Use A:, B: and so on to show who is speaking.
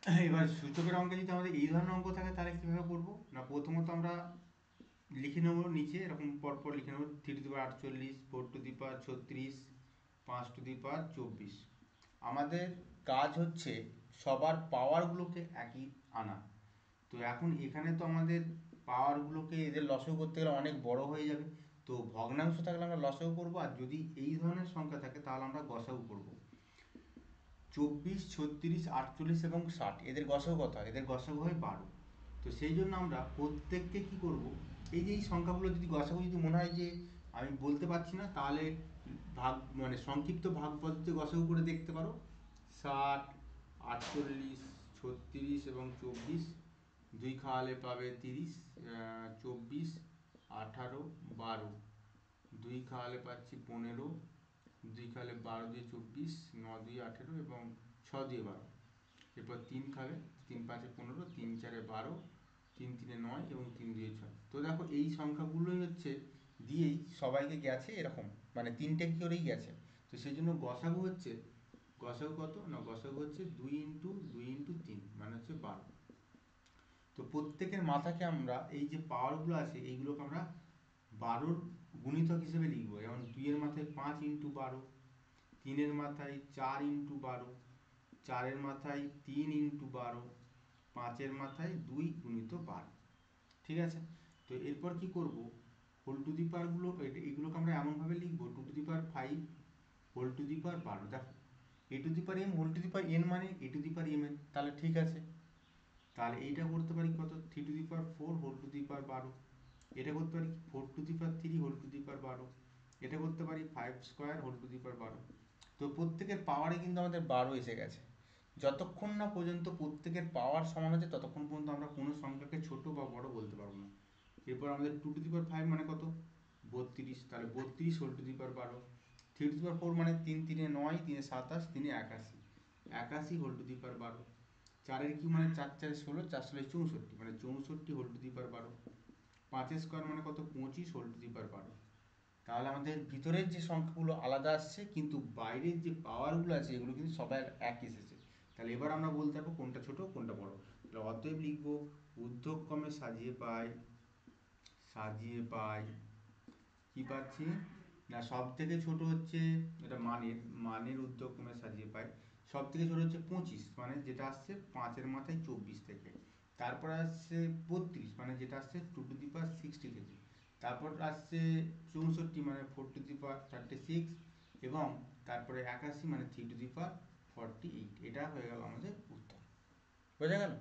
A: এবার সূচকের অঙ্কে যদি আমাদের এই ধরনের অঙ্ক থাকে তাহলে কীভাবে করবো না, প্রথমত আমরা লিখে নেবো নিচে এরকম পরপর লিখে নেবো 3 to the power 48, 4 to the power 36, 5 to the power 24। আমাদের কাজ হচ্ছে সবার পাওয়ারগুলোকে একই আনা। তো এখন এখানে তো আমাদের পাওয়ারগুলোকে এদের লসাগু করতে গেলে অনেক বড় হয়ে যাবে। তো ভগ্নাংশ থাকলে আমরা লসাগু করবো, আর যদি এই ধরনের সংখ্যা থাকে তাহলে আমরা গসাগু করবো। 24, 36, 48 এবং 60 এদের গসাগু কত হয়? এদের গসাগু হয় 12। তো সেই জন্য আমরা প্রত্যেককে কি করব, এই যে এই সংখ্যাগুলো যদি গসাগু যদি মনে হয় যে আমি বলতে পারছি না, তাহলে ভাগ মানে সংক্ষিপ্ত ভাগ পদ্ধতিতে গসাগু করে দেখতে পারো। 60, 48, 36 এবং 24, 2 খাওয়ালে পাবে 30, 24, 18, 12, 2 খাওয়ালে পাচ্ছি 15, 2 খাওয়ালে 12 2 24, 9 2 18 এবং 6 2 12। এরপর 3 খাবে, 3 5 15, 3 4 12, 3 3 9 এবং 3 2 6। তো দেখো এই সংখ্যাগুলোই হচ্ছে দিয়েই সবাইকে গেছে এরকম, মানে তিনটে করেই গেছে। তো সেই জন্য গসাগু হচ্ছে, গসাগু কত না, গসাগু হচ্ছে 2 × 2 × 3 মানে হচ্ছে 12। তো প্রত্যেকের মাথাকে আমরা এই যে পাওয়ারগুলো আছে এইগুলোকে আমরা 12র গুণিতক হিসেবে লিখবো। যেমন 2-এর মাথায় 5 × 12, 3-এর মাথায় 4 × 12, 4-এর মাথায় 3 × 12, 5-এর মাথায় 2 × 12। ঠিক আছে? তো এরপর কি করব, হোল টু দি পাওয়ারগুলো এগুলোকে আমরা এমনভাবে লিখবো 2 to the power 5 whole to the power 12। দেখো A to the power M whole to the power N মানে A to the power M N, তাহলে ঠিক আছে। তাহলে এইটা করতে পারি কত, 3 to the power 4 whole to the power 12। এটা করতে পারি 4 to the power 3 whole to the power 12। এটা করতে পারি 5 square whole to the power 12। তো প্রত্যেকের পাওয়ারে কিন্তু আমাদের 12 এসে গেছে। যতক্ষণ না পর্যন্ত প্রত্যেকের পাওয়ার সমান হচ্ছে ততক্ষণ পর্যন্ত আমরা কোনো সংখ্যাকে ছোট বা বড় বলতে পারবো না। এরপর আমাদের 2 টু দি পাওয়ার 5 মানে কত, 32, তাহলে 32 whole to the power 12। 3 to the power 4 মানে 3 3 9, 3 7 81, 81 হোল টু দি পাওয়ার 12। 4-এর কিউ মানে 4 4 16, 4 16 64 মানে 64 whole to the power 12। 5 square মানে কত, 25 হোল টু দি পাওয়ার 12। তাহলে আমাদের ভিতরের যে সংখ্যাগুলো আলাদা আসছে, কিন্তু বাইরের যে পাওয়ারগুলো আছে এগুলো কিন্তু সবাই এক এসেছে। তাহলে এবার আমরা বলতে পারবো কোনটা ছোট কোনটা বড়। তাহলে অতএব লিখবো ঊর্ধ্বক্রমে সাজিয়ে পাই কি পাচ্ছি না, সব থেকে ছোট হচ্ছে এটা মানের ঊর্ধ্বক্রমে সাজিয়ে পাই। সব থেকে ছোট হচ্ছে 25 মানে যেটা আসছে 5-এর মাথায় 24 থেকে। তারপর আসছে 32 মানে যেটা আসছে 2 টু দি পাওয়ার 60 থেকে। তারপর আসছে 64 মানে 4 টু দি পাওয়ার 36, এবং তারপরে 81 মানে 3 টু দি পাওয়ার 48। এটা হয়ে গেল আমাদের উত্তর। বোঝা গেল?